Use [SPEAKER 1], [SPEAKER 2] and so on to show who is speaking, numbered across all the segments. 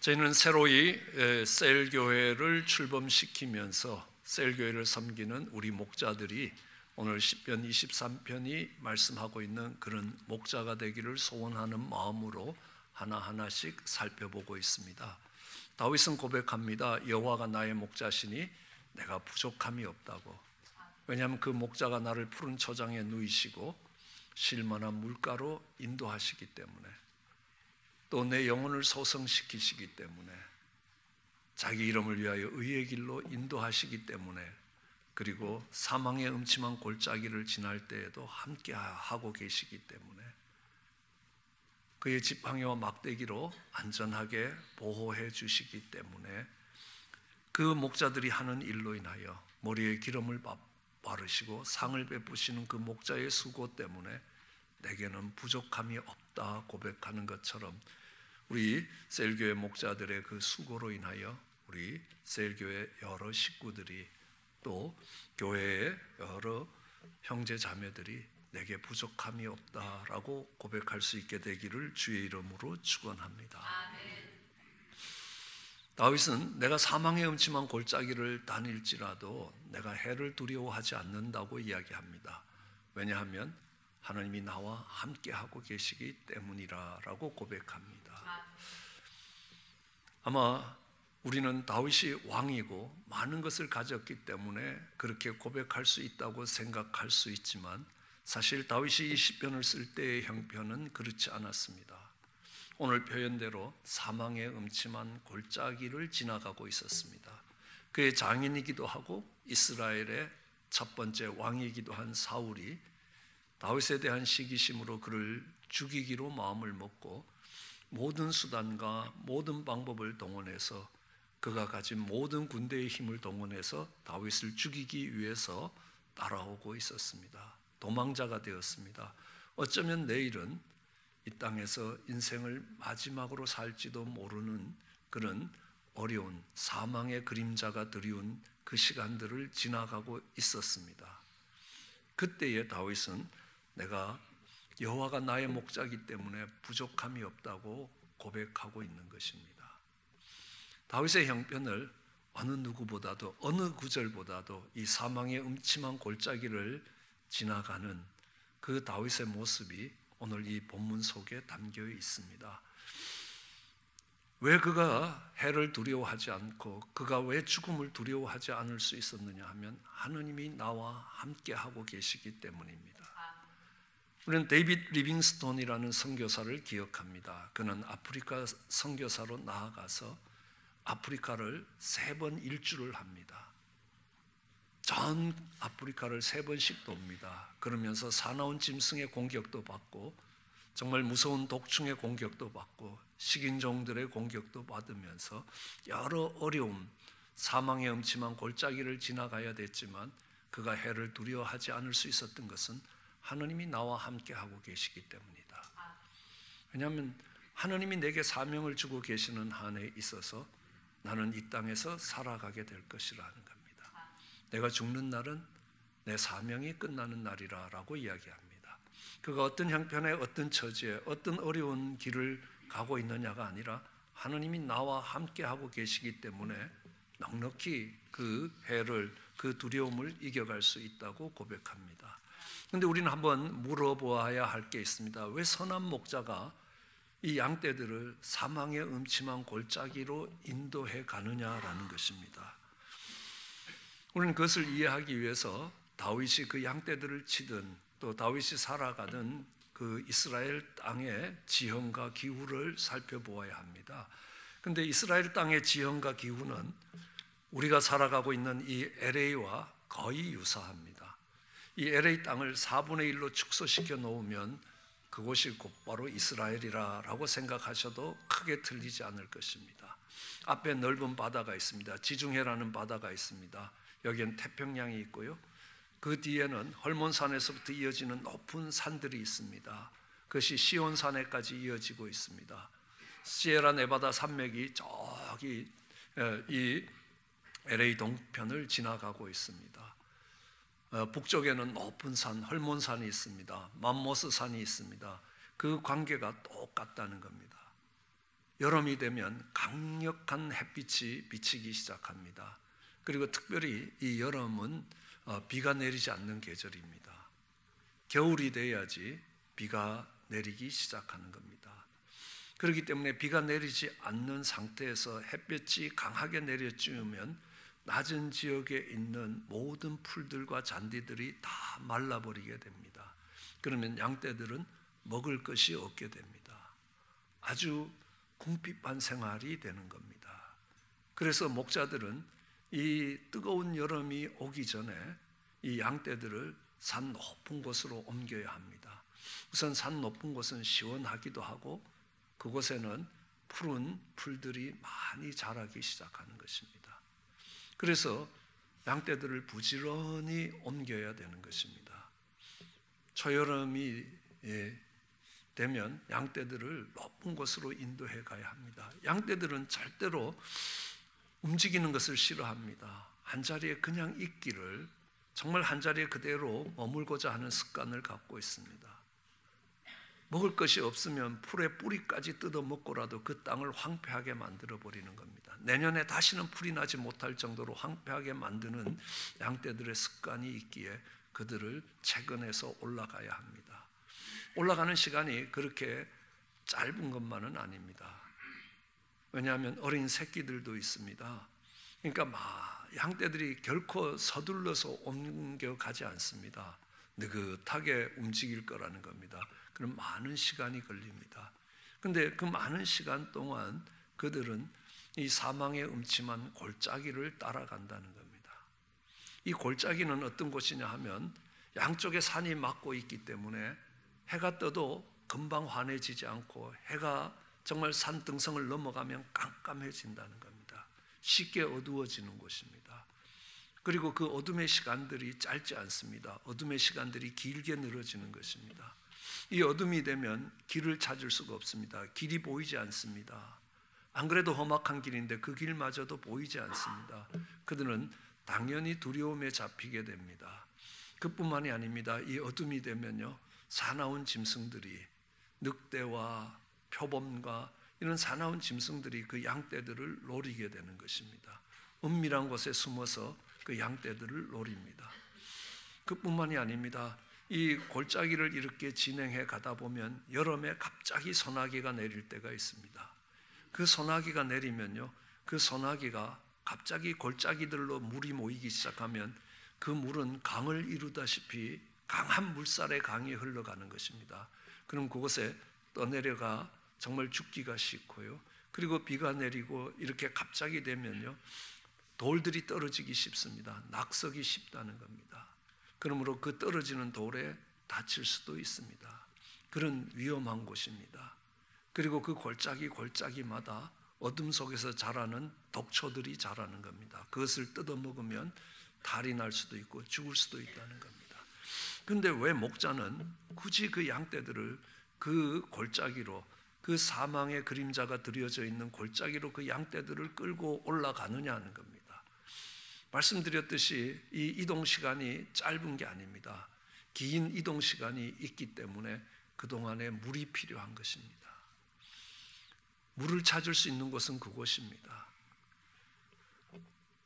[SPEAKER 1] 저희는 새로이 셀교회를 출범시키면서 셀교회를 섬기는 우리 목자들이 오늘 시편 23편이 말씀하고 있는 그런 목자가 되기를 소원하는 마음으로 하나하나씩 살펴보고 있습니다. 다윗은 고백합니다. 여호와가 나의 목자시니 내가 부족함이 없다고. 왜냐하면 그 목자가 나를 푸른 초장에 누이시고 쉴만한 물가로 인도하시기 때문에, 또 내 영혼을 소성시키시기 때문에, 자기 이름을 위하여 의의 길로 인도하시기 때문에, 그리고 사망의 음침한 골짜기를 지날 때에도 함께 하고 계시기 때문에, 그의 지팡이와 막대기로 안전하게 보호해 주시기 때문에, 그 목자들이 하는 일로 인하여 머리에 기름을 바르시고 상을 베푸시는 그 목자의 수고 때문에 내게는 부족함이 없다 고백하는 것처럼, 우리 셀교회 목자들의 그 수고로 인하여 우리 셀교회 여러 식구들이, 또 교회의 여러 형제 자매들이 내게 부족함이 없다라고 고백할 수 있게 되기를 주의 이름으로 축원합니다. 아멘. 다윗은 내가 사망의 음침한 골짜기를 다닐지라도 내가 해를 두려워하지 않는다고 이야기합니다. 왜냐하면 하나님이 나와 함께하고 계시기 때문이라고 고백합니다. 아마 우리는 다윗이 왕이고 많은 것을 가졌기 때문에 그렇게 고백할 수 있다고 생각할 수 있지만, 사실 다윗이 이 시편을 쓸 때의 형편은 그렇지 않았습니다. 오늘 표현대로 사망의 음침한 골짜기를 지나가고 있었습니다. 그의 장인이기도 하고 이스라엘의 첫 번째 왕이기도 한 사울이 다윗에 대한 시기심으로 그를 죽이기로 마음을 먹고 모든 수단과 모든 방법을 동원해서, 그가 가진 모든 군대의 힘을 동원해서 다윗을 죽이기 위해서 따라오고 있었습니다. 도망자가 되었습니다. 어쩌면 내일은 이 땅에서 인생을 마지막으로 살지도 모르는 그런 어려운 사망의 그림자가 드리운 그 시간들을 지나가고 있었습니다. 그때의 다윗은 내가 여호와가 나의 목자이기 때문에 부족함이 없다고 고백하고 있는 것입니다. 다윗의 형편을 어느 누구보다도, 어느 구절보다도 이 사망의 음침한 골짜기를 지나가는 그 다윗의 모습이 오늘 이 본문 속에 담겨 있습니다. 왜 그가 해를 두려워하지 않고, 그가 왜 죽음을 두려워하지 않을 수 있었느냐 하면 하느님이 나와 함께 하고 계시기 때문입니다. 우리는 데이빗 리빙스톤이라는 선교사를 기억합니다. 그는 아프리카 선교사로 나아가서 아프리카를 3번 일주를 합니다. 전 아프리카를 3번씩 돕니다. 그러면서 사나운 짐승의 공격도 받고, 정말 무서운 독충의 공격도 받고, 식인종들의 공격도 받으면서 여러 어려움, 사망의 음침한 골짜기를 지나가야 됐지만, 그가 해를 두려워하지 않을 수 있었던 것은 하나님이 나와 함께하고 계시기 때문이다. 왜냐하면 하나님이 내게 사명을 주고 계시는 한에 있어서 나는 이 땅에서 살아가게 될 것이라는 겁니다. 내가 죽는 날은 내 사명이 끝나는 날이라고 이야기합니다. 그가 어떤 형편에, 어떤 처지에, 어떤 어려운 길을 가고 있느냐가 아니라 하나님이 나와 함께하고 계시기 때문에 넉넉히 그 해를, 그 두려움을 이겨갈 수 있다고 고백합니다. 그런데 우리는 한번 물어보아야 할 게 있습니다. 왜 선한 목자가 이 양떼들을 사망의 음침한 골짜기로 인도해 가느냐라는 것입니다. 우리는 그것을 이해하기 위해서 다윗이 그 양떼들을 치든, 또 다윗이 살아가던 그 이스라엘 땅의 지형과 기후를 살펴보아야 합니다. 그런데 이스라엘 땅의 지형과 기후는 우리가 살아가고 있는 이 LA와 거의 유사합니다. 이 LA 땅을 4분의 1로 축소시켜 놓으면 그곳이 곧바로 이스라엘이라고 생각하셔도 크게 틀리지 않을 것입니다. 앞에 넓은 바다가 있습니다. 지중해라는 바다가 있습니다. 여기엔 태평양이 있고요. 그 뒤에는 헐몬산에서부터 이어지는 높은 산들이 있습니다. 그것이 시온산에까지 이어지고 있습니다. 시에라 네바다 산맥이 저기 이 LA 동편을 지나가고 있습니다. 북쪽에는 높은 산, 헐몬산이 있습니다. 맘모스 산이 있습니다. 그 관계가 똑같다는 겁니다. 여름이 되면 강력한 햇빛이 비치기 시작합니다. 그리고 특별히 이 여름은 비가 내리지 않는 계절입니다. 겨울이 돼야지 비가 내리기 시작하는 겁니다. 그렇기 때문에 비가 내리지 않는 상태에서 햇볕이 강하게 내려쬐면 낮은 지역에 있는 모든 풀들과 잔디들이 다 말라버리게 됩니다. 그러면 양떼들은 먹을 것이 없게 됩니다. 아주 궁핍한 생활이 되는 겁니다. 그래서 목자들은 이 뜨거운 여름이 오기 전에 이 양떼들을 산 높은 곳으로 옮겨야 합니다. 우선 산 높은 곳은 시원하기도 하고 그곳에는 푸른 풀들이 많이 자라기 시작하는 것입니다. 그래서 양떼들을 부지런히 옮겨야 되는 것입니다. 초여름이 되면 양떼들을 높은 곳으로 인도해 가야 합니다. 양떼들은 절대로 움직이는 것을 싫어합니다. 한자리에 그냥 있기를, 정말 한자리에 그대로 머물고자 하는 습관을 갖고 있습니다. 먹을 것이 없으면 풀의 뿌리까지 뜯어먹고라도 그 땅을 황폐하게 만들어 버리는 겁니다. 내년에 다시는 풀이 나지 못할 정도로 황폐하게 만드는 양떼들의 습관이 있기에 그들을 채근해서 올라가야 합니다. 올라가는 시간이 그렇게 짧은 것만은 아닙니다. 왜냐하면 어린 새끼들도 있습니다. 그러니까 양떼들이 결코 서둘러서 옮겨가지 않습니다. 느긋하게 움직일 거라는 겁니다. 그럼 많은 시간이 걸립니다. 그런데 그 많은 시간 동안 그들은 이 사망의 음침한 골짜기를 따라간다는 겁니다. 이 골짜기는 어떤 곳이냐 하면 양쪽에 산이 막고 있기 때문에 해가 떠도 금방 환해지지 않고 해가 정말 산 등성을 넘어가면 깜깜해진다는 겁니다. 쉽게 어두워지는 곳입니다. 그리고 그 어둠의 시간들이 짧지 않습니다. 어둠의 시간들이 길게 늘어지는 것입니다. 이 어둠이 되면 길을 찾을 수가 없습니다. 길이 보이지 않습니다. 안 그래도 험악한 길인데 그 길마저도 보이지 않습니다. 그들은 당연히 두려움에 잡히게 됩니다. 그뿐만이 아닙니다. 이 어둠이 되면요, 사나운 짐승들이, 늑대와 표범과 이런 사나운 짐승들이 그 양떼들을 노리게 되는 것입니다. 은밀한 곳에 숨어서 그 양떼들을 노립니다. 그뿐만이 아닙니다. 이 골짜기를 이렇게 진행해 가다 보면 여름에 갑자기 소나기가 내릴 때가 있습니다. 그 소나기가 내리면요, 그 소나기가 갑자기 골짜기들로 물이 모이기 시작하면 그 물은 강을 이루다시피 강한 물살의 강이 흘러가는 것입니다. 그럼 그곳에 떠내려가 정말 죽기가 쉽고요. 그리고 비가 내리고 이렇게 갑자기 되면요, 돌들이 떨어지기 쉽습니다. 낙석이 쉽다는 겁니다. 그러므로 그 떨어지는 돌에 다칠 수도 있습니다. 그런 위험한 곳입니다. 그리고 그 골짜기마다 어둠 속에서 자라는 독초들이 자라는 겁니다. 그것을 뜯어먹으면 탈이 날 수도 있고 죽을 수도 있다는 겁니다. 그런데 왜 목자는 굳이 그 양떼들을 그 골짜기로, 그 사망의 그림자가 드려져 있는 골짜기로 그 양떼들을 끌고 올라가느냐 하는 겁니다. 말씀드렸듯이 이 이동 시간이 짧은 게 아닙니다. 긴 이동 시간이 있기 때문에 그동안에 물이 필요한 것입니다. 물을 찾을 수 있는 곳은 그곳입니다.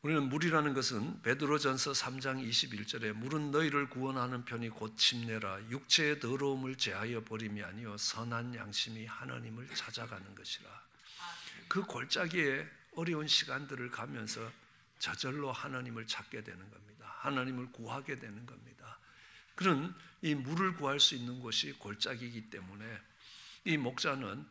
[SPEAKER 1] 우리는 물이라는 것은 베드로전서 3장 21절에 물은 너희를 구원하는 편이 곧 침례라 육체의 더러움을 제하여 버림이 아니요 선한 양심이 하나님을 찾아가는 것이라. 그 골짜기에 어려운 시간들을 가면서 저절로 하나님을 찾게 되는 겁니다. 하나님을 구하게 되는 겁니다. 그런 이 물을 구할 수 있는 곳이 골짜기이기 때문에 이 목자는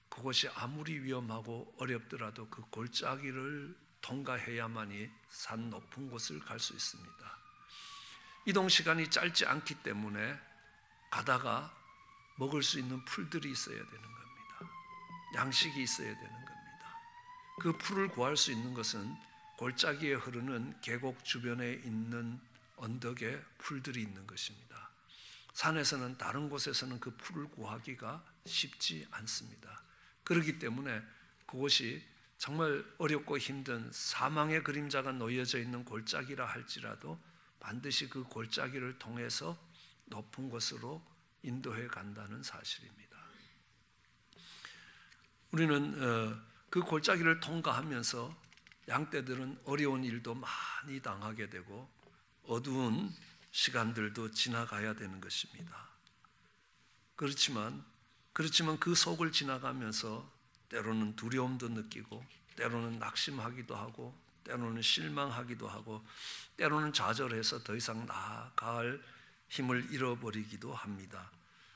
[SPEAKER 1] 그것이 아무리 위험하고 어렵더라도 그 골짜기를 통과해야만이 산 높은 곳을 갈 수 있습니다. 이동 시간이 짧지 않기 때문에 가다가 먹을 수 있는 풀들이 있어야 되는 겁니다. 양식이 있어야 되는 겁니다. 그 풀을 구할 수 있는 것은 골짜기에 흐르는 계곡 주변에 있는 언덕에 풀들이 있는 것입니다. 산에서는, 다른 곳에서는 그 풀을 구하기가 쉽지 않습니다. 그렇기 때문에 그곳이 정말 어렵고 힘든 사망의 그림자가 놓여져 있는 골짜기라 할지라도 반드시 그 골짜기를 통해서 높은 곳으로 인도해 간다는 사실입니다. 우리는 그 골짜기를 통과하면서 양떼들은 어려운 일도 많이 당하게 되고 어두운 시간들도 지나가야 되는 것입니다. 그렇지만 그 속을 지나가면서 때로는 두려움도 느끼고 때로는 낙심하기도 하고 때로는 실망하기도 하고 때로는 좌절해서 더 이상 나아갈 힘을 잃어버리기도 합니다.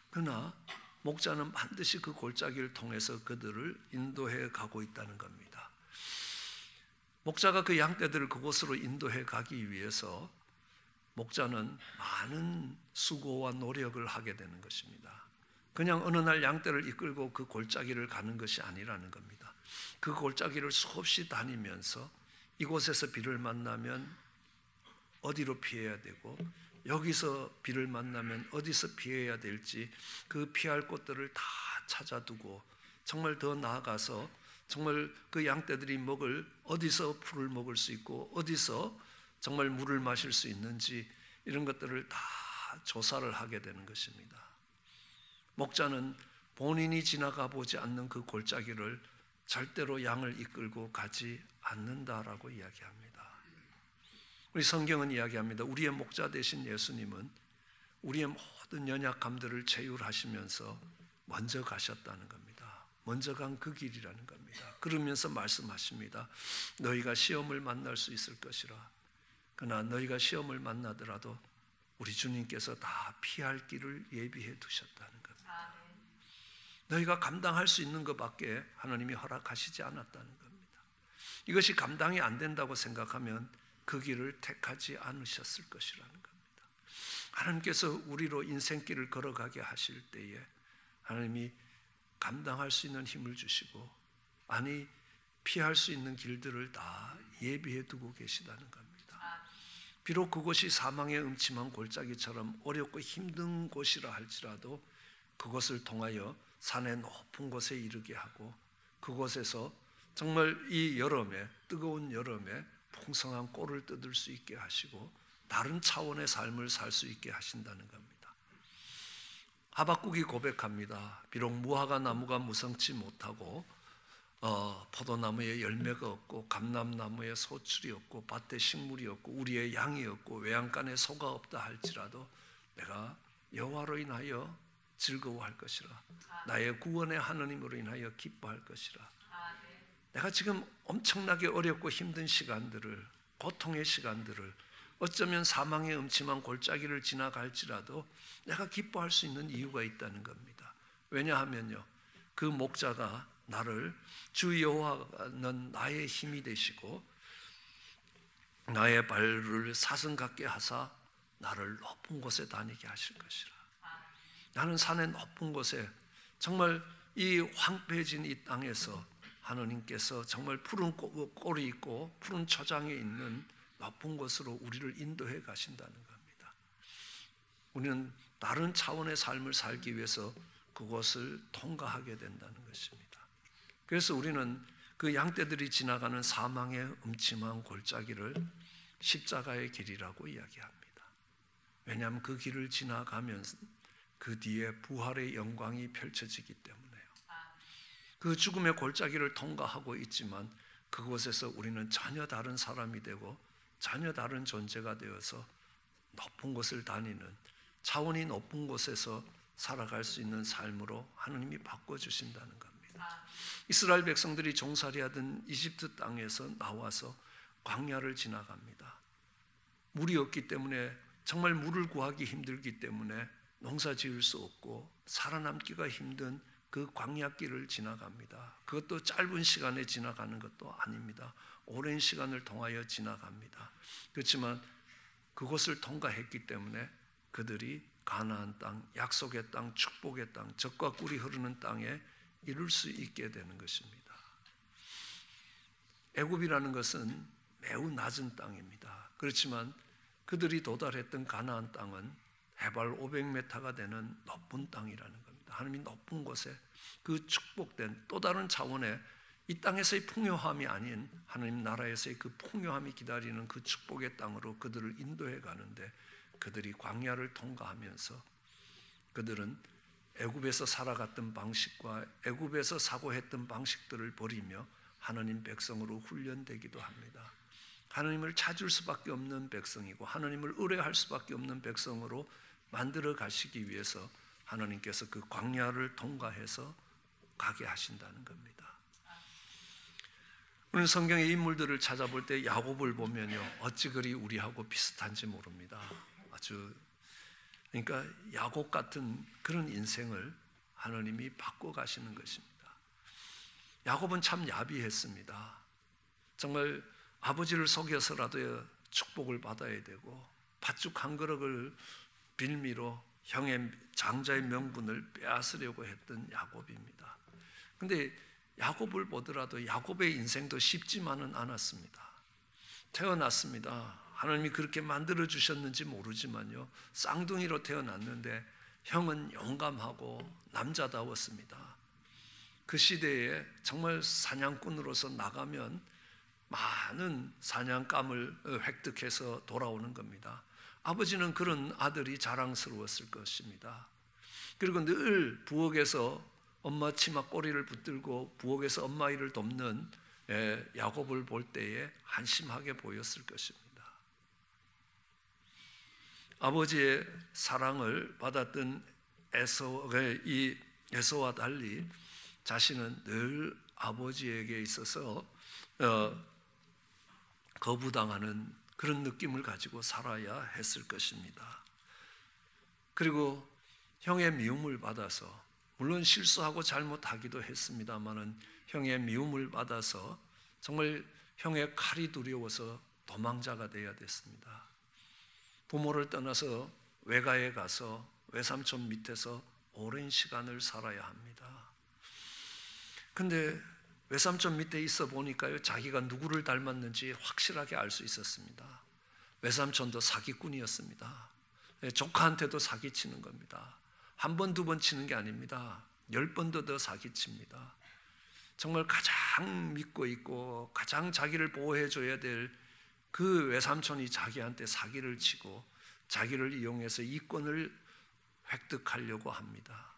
[SPEAKER 1] 그러나 목자는 반드시 그 골짜기를 통해서 그들을 인도해 가고 있다는 겁니다. 목자가 그 양떼들을 그곳으로 인도해 가기 위해서 목자는 많은 수고와 노력을 하게 되는 것입니다. 그냥 어느 날 양떼를 이끌고 그 골짜기를 가는 것이 아니라는 겁니다. 그 골짜기를 수없이 다니면서 이곳에서 비를 만나면 어디로 피해야 되고 여기서 비를 만나면 어디서 피해야 될지 그 피할 곳들을 다 찾아두고 정말 더 나아가서 정말 그 양떼들이 어디서 풀을 먹을 수 있고 어디서 정말 물을 마실 수 있는지 이런 것들을 다 조사를 하게 되는 것입니다. 목자는 본인이 지나가 보지 않는 그 골짜기를 절대로 양을 이끌고 가지 않는다라고 이야기합니다. 우리 성경은 이야기합니다. 우리의 목자 되신 예수님은 우리의 모든 연약함들을 체휼하시면서 먼저 가셨다는 겁니다. 먼저 간 그 길이라는 겁니다. 그러면서 말씀하십니다. 너희가 시험을 만날 수 있을 것이라. 그러나 너희가 시험을 만나더라도 우리 주님께서 다 피할 길을 예비해 두셨다는 겁니다. 너희가 감당할 수 있는 것밖에 하나님이 허락하시지 않았다는 겁니다. 이것이 감당이 안 된다고 생각하면 그 길을 택하지 않으셨을 것이라는 겁니다. 하나님께서 우리로 인생길을 걸어가게 하실 때에 하나님이 감당할 수 있는 힘을 주시고 피할 수 있는 길들을 다 예비해 두고 계시다는 겁니다. 비록 그곳이 사망의 음침한 골짜기처럼 어렵고 힘든 곳이라 할지라도 그것을 통하여 산의 높은 곳에 이르게 하고 그곳에서 정말 이 여름에 뜨거운 여름에 풍성한 꼴을 뜯을 수 있게 하시고 다른 차원의 삶을 살 수 있게 하신다는 겁니다. 하박국이 고백합니다. 비록 무화과 나무가 무성치 못하고 포도나무에 열매가 없고 감람나무에 소출이 없고 밭에 식물이 없고 우리의 양이 없고 외양간에 소가 없다 할지라도 내가 여호와로 인하여 즐거워할 것이라. 나의 구원의 하나님으로 인하여 기뻐할 것이라. 내가 지금 엄청나게 어렵고 힘든 시간들을, 고통의 시간들을, 어쩌면 사망의 음침한 골짜기를 지나갈지라도 내가 기뻐할 수 있는 이유가 있다는 겁니다. 왜냐하면요, 그 목자가 나를 주 여호와는 나의 힘이 되시고 나의 발을 사슴 같게 하사 나를 높은 곳에 다니게 하실 것이라. 나는 산의 높은 곳에 정말 이 황폐해진 이 땅에서 하나님께서 정말 푸른 꼴이 있고 푸른 초장에 있는 높은 곳으로 우리를 인도해 가신다는 겁니다. 우리는 다른 차원의 삶을 살기 위해서 그것을 통과하게 된다는 것입니다. 그래서 우리는 그 양떼들이 지나가는 사망의 음침한 골짜기를 십자가의 길이라고 이야기합니다. 왜냐하면 그 길을 지나가면 그 뒤에 부활의 영광이 펼쳐지기 때문에요. 그 죽음의 골짜기를 통과하고 있지만 그곳에서 우리는 전혀 다른 사람이 되고 전혀 다른 존재가 되어서 높은 곳을 다니는 차원이 높은 곳에서 살아갈 수 있는 삶으로 하나님이 바꿔주신다는 겁니다. 이스라엘 백성들이 종살이하던 이집트 땅에서 나와서 광야를 지나갑니다. 물이 없기 때문에 정말 물을 구하기 힘들기 때문에 농사 지을 수 없고 살아남기가 힘든 그 광야길을 지나갑니다. 그것도 짧은 시간에 지나가는 것도 아닙니다. 오랜 시간을 통하여 지나갑니다. 그렇지만 그것을 통과했기 때문에 그들이 가나안 땅, 약속의 땅, 축복의 땅, 젖과 꿀이 흐르는 땅에 이룰 수 있게 되는 것입니다. 애굽이라는 것은 매우 낮은 땅입니다. 그렇지만 그들이 도달했던 가나안 땅은 해발 500m가 되는 높은 땅이라는 겁니다. 하나님이 높은 곳에 그 축복된 또 다른 차원의 이 땅에서의 풍요함이 아닌 하나님 나라에서의 그 풍요함이 기다리는 그 축복의 땅으로 그들을 인도해 가는데 그들이 광야를 통과하면서 그들은 애굽에서 살아갔던 방식과 애굽에서 사고했던 방식들을 버리며 하나님 백성으로 훈련되기도 합니다. 하나님을 찾을 수밖에 없는 백성이고 하나님을 의뢰할 수밖에 없는 백성으로 만들어 가시기 위해서 하나님께서 그 광야를 통과해서 가게 하신다는 겁니다. 오늘 성경의 인물들을 찾아볼 때 야곱을 보면요, 어찌 그리 우리하고 비슷한지 모릅니다. 그러니까 야곱 같은 그런 인생을 하나님이 바꿔 가시는 것입니다. 야곱은 참 야비했습니다. 정말 아버지를 속여서라도 축복을 받아야 되고 팥죽 한 그릇을 빌미로 형의 장자의 명분을 빼앗으려고 했던 야곱입니다. 그런데 야곱을 보더라도 야곱의 인생도 쉽지만은 않았습니다. 태어났습니다. 하나님이 그렇게 만들어 주셨는지 모르지만요, 쌍둥이로 태어났는데 형은 용감하고 남자다웠습니다. 그 시대에 정말 사냥꾼으로서 나가면 많은 사냥감을 획득해서 돌아오는 겁니다. 아버지는 그런 아들이 자랑스러웠을 것입니다. 그리고 늘 부엌에서 엄마 치마 꼬리를 붙들고 부엌에서 엄마 일을 돕는 야곱을 볼 때에 한심하게 보였을 것입니다. 아버지의 사랑을 받았던 에서와 달리 자신은 늘 아버지에게 있어서 거부당하는 그런 느낌을 가지고 살아야 했을 것입니다. 그리고 형의 미움을 받아서, 물론 실수하고 잘못하기도 했습니다마는 형의 미움을 받아서 정말 형의 칼이 두려워서 도망자가 되어야 됐습니다. 부모를 떠나서 외가에 가서 외삼촌 밑에서 오랜 시간을 살아야 합니다. 근데 외삼촌 밑에 있어 보니까요, 자기가 누구를 닮았는지 확실하게 알 수 있었습니다. 외삼촌도 사기꾼이었습니다. 조카한테도 사기치는 겁니다. 한 번, 두 번 치는 게 아닙니다. 10번도 더 사기칩니다. 정말 가장 믿고 있고 가장 자기를 보호해줘야 될 그 외삼촌이 자기한테 사기를 치고 자기를 이용해서 이권을 획득하려고 합니다.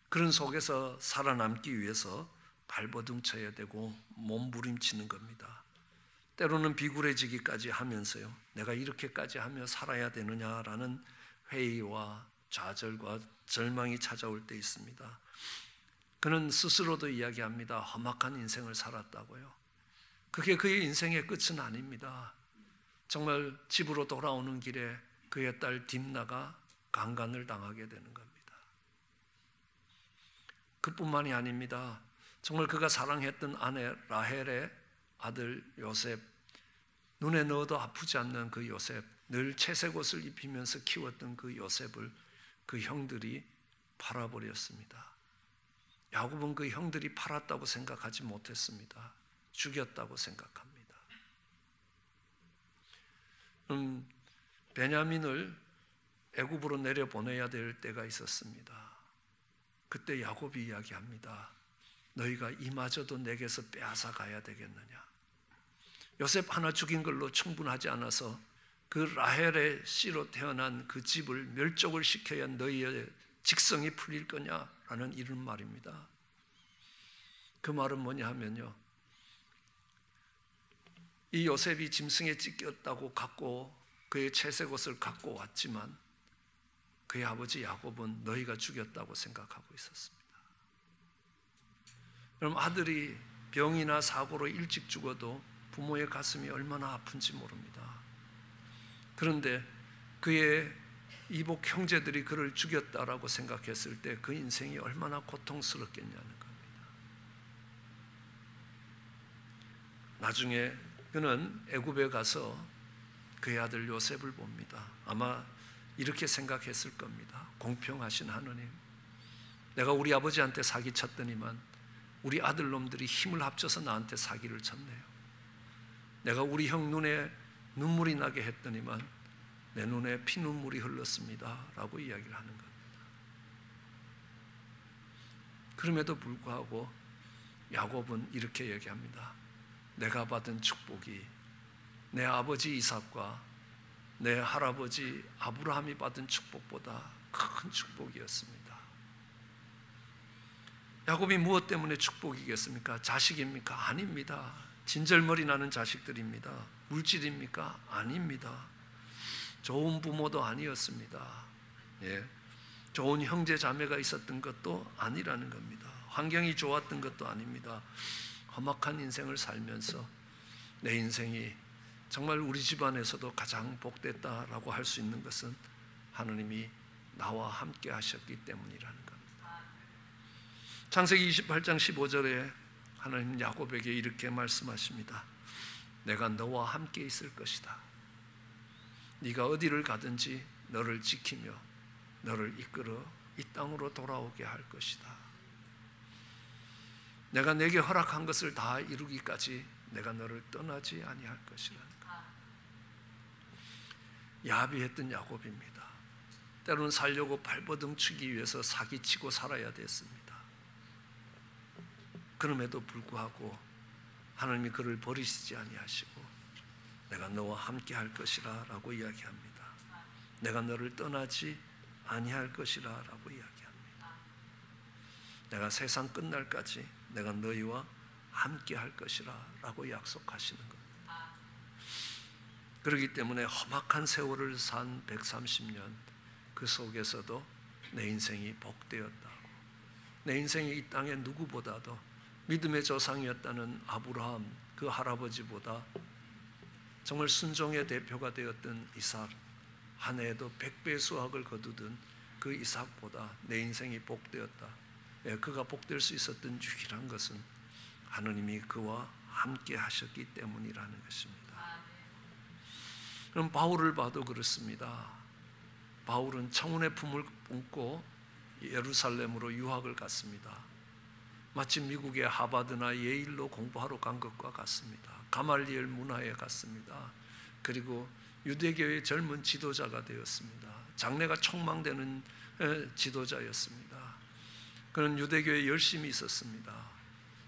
[SPEAKER 1] 그런 속에서 살아남기 위해서 발버둥 쳐야 되고 몸부림치는 겁니다. 때로는 비굴해지기까지 하면서요, 내가 이렇게까지 하며 살아야 되느냐라는 회의와 좌절과 절망이 찾아올 때 있습니다. 그는 스스로도 이야기합니다. 험악한 인생을 살았다고요. 그게 그의 인생의 끝은 아닙니다. 정말 집으로 돌아오는 길에 그의 딸 딥나가 강간을 당하게 되는 겁니다. 그뿐만이 아닙니다. 정말 그가 사랑했던 아내 라헬의 아들 요셉, 눈에 넣어도 아프지 않는 그 요셉, 늘 채색 옷을 입히면서 키웠던 그 요셉을 그 형들이 팔아버렸습니다. 야곱은 그 형들이 팔았다고 생각하지 못했습니다. 죽였다고 생각합니다. 베냐민을 애굽으로 내려보내야 될 때가 있었습니다. 그때 야곱이 이야기합니다. 너희가 이마저도 내게서 빼앗아 가야 되겠느냐. 요셉 하나 죽인 걸로 충분하지 않아서 그 라헬의 씨로 태어난 그 집을 멸족을 시켜야 너희의 직성이 풀릴 거냐라는 이런 말입니다. 그 말은 뭐냐 하면요, 이 요셉이 짐승에 찢겼다고 갖고 그의 채색 옷을 갖고 왔지만 그의 아버지 야곱은 너희가 죽였다고 생각하고 있었습니다. 그럼 아들이 병이나 사고로 일찍 죽어도 부모의 가슴이 얼마나 아픈지 모릅니다. 그런데 그의 이복 형제들이 그를 죽였다라고 생각했을 때 그 인생이 얼마나 고통스럽겠냐는 겁니다. 나중에 그는 애굽에 가서 그의 아들 요셉을 봅니다. 아마 이렇게 생각했을 겁니다. 공평하신 하느님, 내가 우리 아버지한테 사기쳤더니만 우리 아들놈들이 힘을 합쳐서 나한테 사기를 쳤네요. 내가 우리 형 눈에 눈물이 나게 했더니만 내 눈에 피눈물이 흘렀습니다 라고 이야기를 하는 겁니다. 그럼에도 불구하고 야곱은 이렇게 얘기합니다. 내가 받은 축복이 내 아버지 이삭과 내 할아버지 아브라함이 받은 축복보다 큰 축복이었습니다. 야곱이 무엇 때문에 축복이겠습니까? 자식입니까? 아닙니다. 진절머리 나는 자식들입니다. 물질입니까? 아닙니다. 좋은 부모도 아니었습니다. 예. 좋은 형제 자매가 있었던 것도 아니라는 겁니다. 환경이 좋았던 것도 아닙니다. 험악한 인생을 살면서 내 인생이 정말 우리 집안에서도 가장 복됐다라고 할 수 있는 것은 하나님이 나와 함께 하셨기 때문이라는 겁니다. 창세기 28장 15절에 하나님 야곱에게 이렇게 말씀하십니다. 내가 너와 함께 있을 것이다. 네가 어디를 가든지 너를 지키며 너를 이끌어 이 땅으로 돌아오게 할 것이다. 내가 내게 허락한 것을 다 이루기까지 내가 너를 떠나지 아니할 것이라는 것. 야비했던 야곱입니다. 때로는 살려고 발버둥 치기 위해서 사기치고 살아야 됐습니다. 그럼에도 불구하고 하나님이 그를 버리시지 아니하시고 내가 너와 함께 할 것이라 라고 이야기합니다. 내가 너를 떠나지 아니할 것이라 라고 이야기합니다. 내가 세상 끝날까지 내가 너희와 함께 할 것이라 라고 약속하시는 겁니다. 그렇기 때문에 험악한 세월을 산 130년 그 속에서도 내 인생이 복되었다고, 내 인생이 이 땅의 누구보다도 믿음의 조상이었다는 아브라함 그 할아버지보다 정말 순종의 대표가 되었던 이삭, 한 해에도 100배의 수확을 거두던 그 이삭보다 내 인생이 복되었다. 그가 복될 수 있었던 유일한 것은 하나님이 그와 함께 하셨기 때문이라는 것입니다. 그럼 바울을 봐도 그렇습니다. 바울은 청운의 품을 품고 예루살렘으로 유학을 갔습니다. 마치 미국의 하버드나 예일로 공부하러 간 것과 같습니다. 가말리엘 문화에 갔습니다. 그리고 유대교의 젊은 지도자가 되었습니다. 장래가 촉망되는 지도자였습니다. 그는 유대교에 열심히 있었습니다.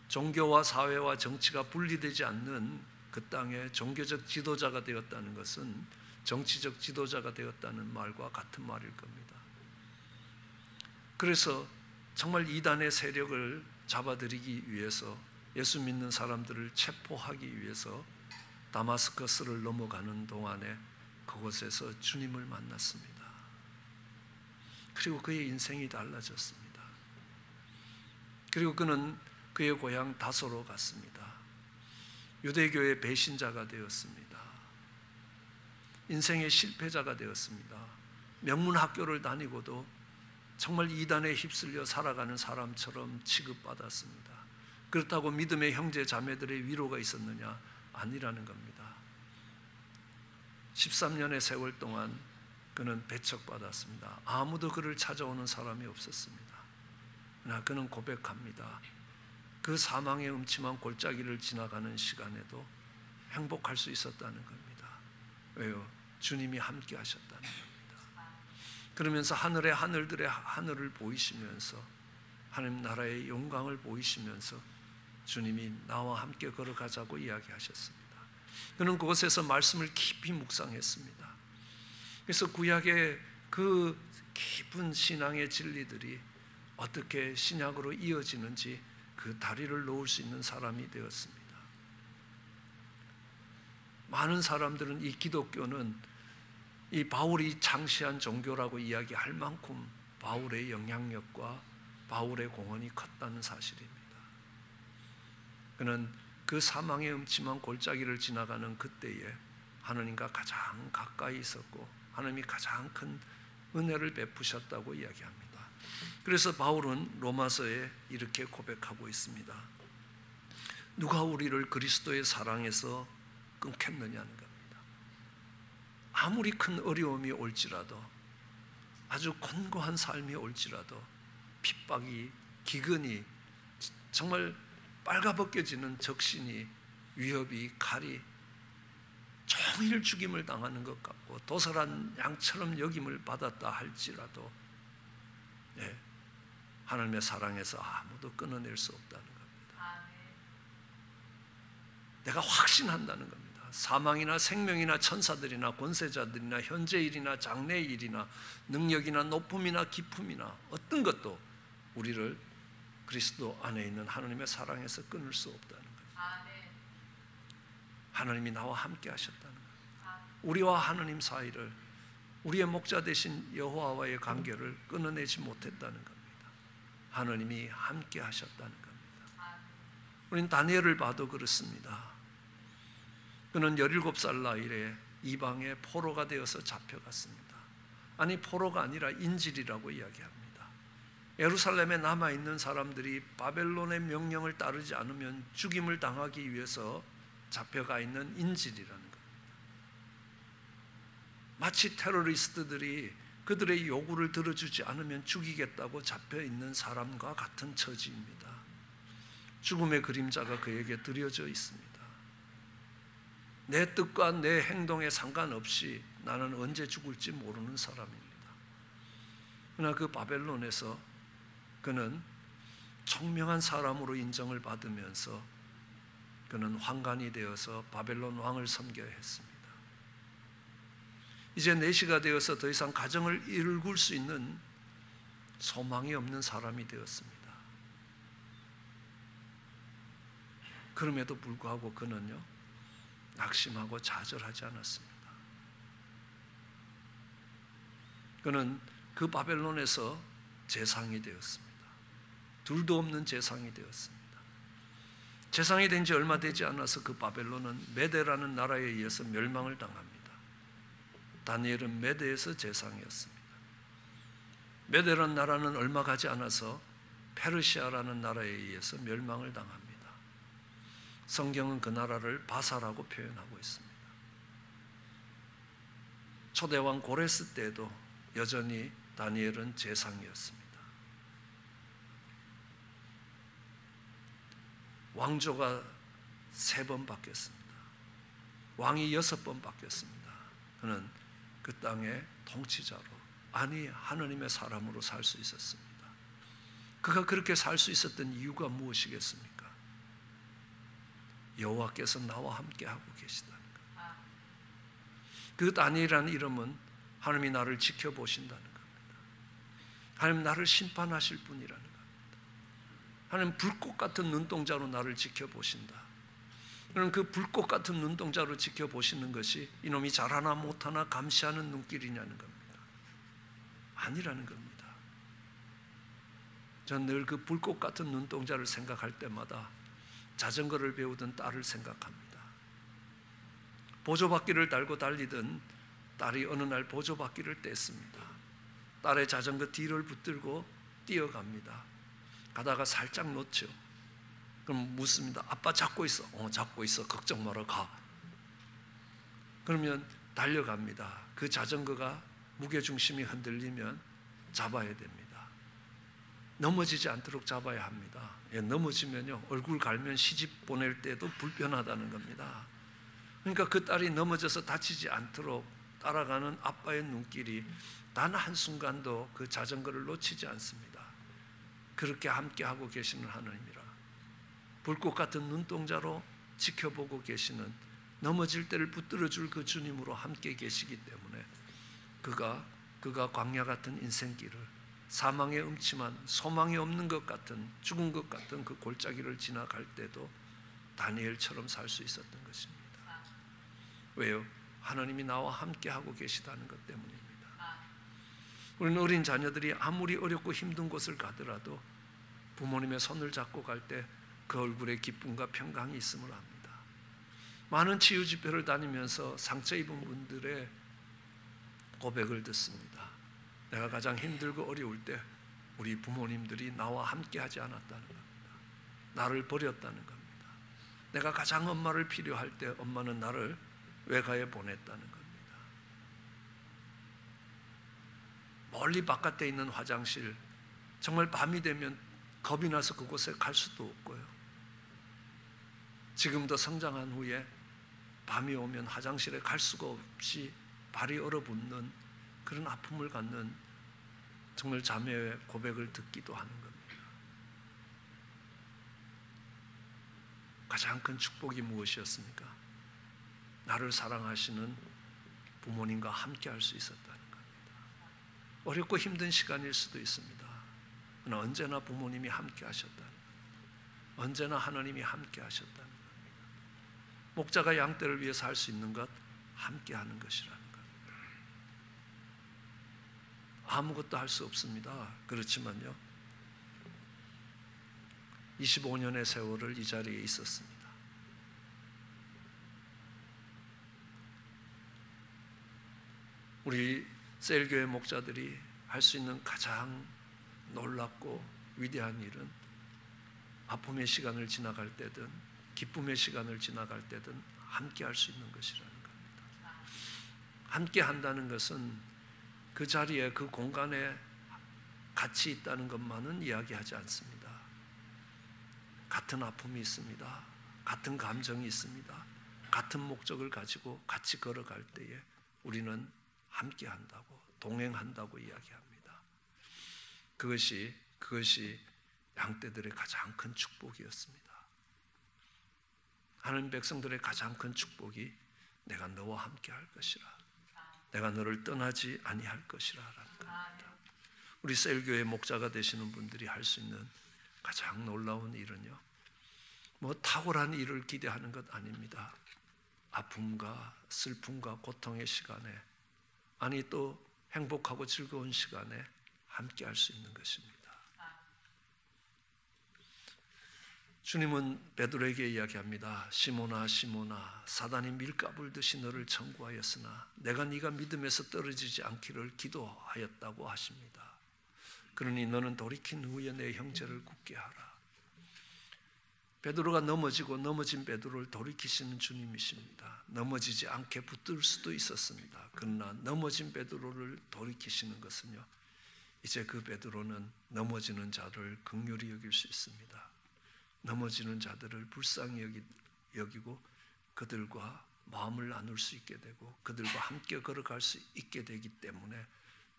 [SPEAKER 1] 종교와 사회와 정치가 분리되지 않는 그 땅의 종교적 지도자가 되었다는 것은 정치적 지도자가 되었다는 말과 같은 말일 겁니다. 그래서 정말 이단의 세력을 잡아들이기 위해서 예수 믿는 사람들을 체포하기 위해서 다마스커스를 넘어가는 동안에 그곳에서 주님을 만났습니다. 그리고 그의 인생이 달라졌습니다. 그리고 그는 그의 고향 다소로 갔습니다. 유대교의 배신자가 되었습니다. 인생의 실패자가 되었습니다. 명문학교를 다니고도 정말 이단에 휩쓸려 살아가는 사람처럼 취급받았습니다. 그렇다고 믿음의 형제 자매들의 위로가 있었느냐? 아니라는 겁니다. 13년의 세월 동안 그는 배척받았습니다. 아무도 그를 찾아오는 사람이 없었습니다. 그러나 그는 고백합니다. 그 사망의 음침한 골짜기를 지나가는 시간에도 행복할 수 있었다는 겁니다. 왜요? 주님이 함께 하셨다는 겁니다. 그러면서 하늘의 하늘들의 하늘을 보이시면서 하나님 나라의 영광을 보이시면서 주님이 나와 함께 걸어가자고 이야기하셨습니다. 그는 그곳에서 말씀을 깊이 묵상했습니다. 그래서 구약의 그 깊은 신앙의 진리들이 어떻게 신약으로 이어지는지 그 다리를 놓을 수 있는 사람이 되었습니다. 많은 사람들은 이 기독교는 이 바울이 창시한 종교라고 이야기할 만큼 바울의 영향력과 바울의 공헌이 컸다는 사실입니다. 그는 그 사망의 음침한 골짜기를 지나가는 그때에 하나님과 가장 가까이 있었고 하나님이 가장 큰 은혜를 베푸셨다고 이야기합니다. 그래서 바울은 로마서에 이렇게 고백하고 있습니다. 누가 우리를 그리스도의 사랑에서 끊겠느냐는 겁니다. 아무리 큰 어려움이 올지라도, 아주 곤고한 삶이 올지라도, 핍박이, 기근이, 정말 빨가벗겨지는 적신이, 위협이, 칼이 종일 죽임을 당하는 것 같고 도살한 양처럼 여김을 받았다 할지라도 하나님의 사랑에서 아무도 끊어낼 수 없다는 겁니다. 내가 확신한다는 겁니다. 사망이나 생명이나 천사들이나 권세자들이나 현재일이나 장래일이나 능력이나 높음이나 깊음이나 어떤 것도 우리를 그리스도 안에 있는 하나님의 사랑에서 끊을 수 없다는 거예요. 하나님이 나와 함께 하셨다는 거예요. 우리와 하나님 사이를, 우리의 목자 되신 여호와와의 관계를 끊어내지 못했다는 겁니다. 하나님이 함께 하셨다는 겁니다. 우리는 다니엘을 봐도 그렇습니다. 그는 17살 나이에 이방의 포로가 되어서 잡혀갔습니다. 아니, 포로가 아니라 인질이라고 이야기합니다. 예루살렘에 남아있는 사람들이 바벨론의 명령을 따르지 않으면 죽임을 당하기 위해서 잡혀가 있는 인질이라는 겁니다. 마치 테러리스트들이 그들의 요구를 들어주지 않으면 죽이겠다고 잡혀있는 사람과 같은 처지입니다. 죽음의 그림자가 그에게 드려져 있습니다. 내 뜻과 내 행동에 상관없이 나는 언제 죽을지 모르는 사람입니다. 그러나 그 바벨론에서 그는 총명한 사람으로 인정을 받으면서 그는 환관이 되어서 바벨론 왕을 섬겨야 했습니다. 이제 4시가 되어서 더 이상 가정을 일굴 수 있는 소망이 없는 사람이 되었습니다. 그럼에도 불구하고 그는요, 낙심하고 좌절하지 않았습니다. 그는 그 바벨론에서 재상이 되었습니다. 둘도 없는 재상이 되었습니다. 재상이 된 지 얼마 되지 않아서 그 바벨론은 메대라는 나라에 의해서 멸망을 당합니다. 다니엘은 메대에서 재상이었습니다. 메대라는 나라는 얼마 가지 않아서 페르시아라는 나라에 의해서 멸망을 당합니다. 성경은 그 나라를 바사라고 표현하고 있습니다. 초대왕 고레스 때도 여전히 다니엘은 재상이었습니다. 왕조가 3번 바뀌었습니다. 왕이 6번 바뀌었습니다. 그는 그 땅의 통치자로, 아니 하나님의 사람으로 살 수 있었습니다. 그가 그렇게 살 수 있었던 이유가 무엇이겠습니까? 여호와께서 나와 함께 하고 계시다는 것. 그 다니엘이라는 이름은 하나님이 나를 지켜보신다는 겁니다. 하나님 나를 심판하실 분이라는 겁니다. 하나님 불꽃 같은 눈동자로 나를 지켜보신다. 그럼 그 불꽃 같은 눈동자로 지켜보시는 것이 이놈이 잘하나 못하나 감시하는 눈길이냐는 겁니다. 아니라는 겁니다. 전 늘 그 불꽃 같은 눈동자를 생각할 때마다 자전거를 배우던 딸을 생각합니다. 보조바퀴를 달고 달리던 딸이 어느 날 보조바퀴를 뗐습니다. 딸의 자전거 뒤를 붙들고 뛰어갑니다. 가다가 살짝 놓죠. 그럼 묻습니다. 아빠 잡고 있어. 잡고 있어. 걱정 마라, 가. 그러면 달려갑니다. 그 자전거가 무게중심이 흔들리면 잡아야 됩니다. 넘어지지 않도록 잡아야 합니다. 넘어지면요, 얼굴 갈면 시집 보낼 때도 불편하다는 겁니다. 그러니까 그 딸이 넘어져서 다치지 않도록 따라가는 아빠의 눈길이 단 한순간도 그 자전거를 놓치지 않습니다. 그렇게 함께 하고 계시는 하나님이라, 불꽃 같은 눈동자로 지켜보고 계시는, 넘어질 때를 붙들어줄 그 주님으로 함께 계시기 때문에 그가 광야 같은 인생길을, 사망의 음침한 소망이 없는 것 같은, 죽은 것 같은 그 골짜기를 지나갈 때도 다니엘처럼 살 수 있었던 것입니다. 왜요? 하나님이 나와 함께 하고 계시다는 것 때문입니다. 우리는 어린 자녀들이 아무리 어렵고 힘든 곳을 가더라도 부모님의 손을 잡고 갈 때 그 얼굴에 기쁨과 평강이 있음을 압니다. 많은 치유 집회를 다니면서 상처 입은 분들의 고백을 듣습니다. 내가 가장 힘들고 어려울 때 우리 부모님들이 나와 함께 하지 않았다는 겁니다. 나를 버렸다는 겁니다. 내가 가장 엄마를 필요할 때 엄마는 나를 외가에 보냈다는 겁니다. 멀리 바깥에 있는 화장실, 정말 밤이 되면 겁이 나서 그곳에 갈 수도 없고요. 지금도 성장한 후에 밤이 오면 화장실에 갈 수가 없이 발이 얼어붙는 그런 아픔을 갖는 정말 자매의 고백을 듣기도 하는 겁니다. 가장 큰 축복이 무엇이었습니까? 나를 사랑하시는 부모님과 함께 할 수 있었다는 겁니다. 어렵고 힘든 시간일 수도 있습니다. 그러나 언제나 부모님이 함께 하셨다. 언제나 하나님이 함께 하셨다. 목자가 양떼를 위해서 할 수 있는 것, 함께 하는 것이라는 것. 아무것도 할 수 없습니다. 그렇지만요, 25년의 세월을 이 자리에 있었습니다. 우리 셀교회 목자들이 할 수 있는 가장 놀랍고 위대한 일은 아픔의 시간을 지나갈 때든 기쁨의 시간을 지나갈 때든 함께 할 수 있는 것이라는 겁니다. 함께 한다는 것은 그 자리에 그 공간에 같이 있다는 것만은 이야기하지 않습니다. 같은 아픔이 있습니다. 같은 감정이 있습니다. 같은 목적을 가지고 같이 걸어갈 때에 우리는 함께 한다고, 동행한다고 이야기합니다. 그것이 양떼들의 가장 큰 축복이었습니다. 하나님 백성들의 가장 큰 축복이 내가 너와 함께 할 것이라, 내가 너를 떠나지 아니할 것이라라는 겁니다. 우리 셀교회 목자가 되시는 분들이 할 수 있는 가장 놀라운 일은요, 뭐 탁월한 일을 기대하는 것 아닙니다. 아픔과 슬픔과 고통의 시간에, 아니 또 행복하고 즐거운 시간에 함께 할 수 있는 것입니다. 주님은 베드로에게 이야기합니다. 시몬아 시몬아, 사단이 밀가부를 듯이 너를 청구하였으나 내가 네가 믿음에서 떨어지지 않기를 기도하였다고 하십니다. 그러니 너는 돌이킨 후에 내 형제를 굳게 하라. 베드로가 넘어진 베드로를 돌이키시는 주님이십니다. 넘어지지 않게 붙들 수도 있었습니다. 그러나 넘어진 베드로를 돌이키시는 것은요, 이제 그 베드로는 넘어지는 자를 긍휼히 여길 수 있습니다. 넘어지는 자들을 불쌍히 여기고 그들과 마음을 나눌 수 있게 되고 그들과 함께 걸어갈 수 있게 되기 때문에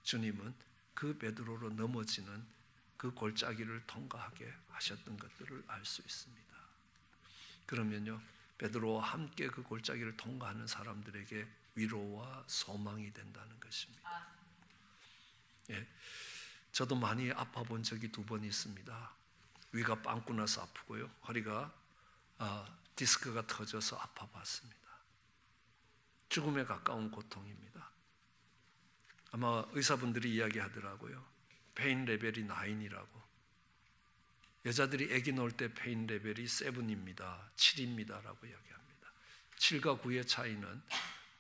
[SPEAKER 1] 주님은 그 베드로로 넘어지는 그 골짜기를 통과하게 하셨던 것들을 알 수 있습니다. 그러면요, 베드로와 함께 그 골짜기를 통과하는 사람들에게 위로와 소망이 된다는 것입니다. 예, 저도 많이 아파 본 적이 2번 있습니다. 위가 빵꾸 나서 아프고요, 허리가 디스크가 터져서 아파 봤습니다. 죽음에 가까운 고통입니다. 아마 의사분들이 이야기하더라고요. 페인 레벨이 9이라고. 여자들이 아기 낳을 때 페인 레벨이 7입니다. 7입니다. 라고 이야기합니다. 7과 9의 차이는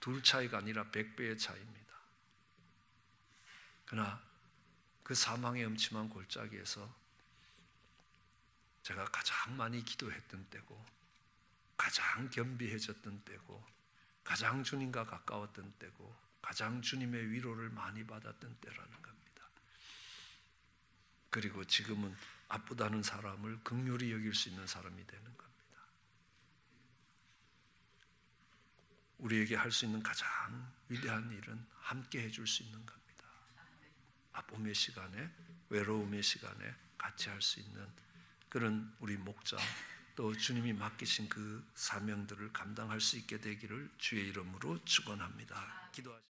[SPEAKER 1] 둘 차이가 아니라 100배의 차이입니다. 그러나 그 사망의 음침한 골짜기에서 제가 가장 많이 기도했던 때고, 가장 겸비해졌던 때고, 가장 주님과 가까웠던 때고, 가장 주님의 위로를 많이 받았던 때라는 겁니다. 그리고 지금은 아프다는 사람을 긍휼히 여길 수 있는 사람이 되는 겁니다. 우리에게 할 수 있는 가장 위대한 일은 함께 해줄 수 있는 겁니다. 아픔의 시간에, 외로움의 시간에 같이 할 수 있는 그런 우리 목자, 또 주님이 맡기신 그 사명들을 감당할 수 있게 되기를 주의 이름으로 축원합니다. 기도하십시오.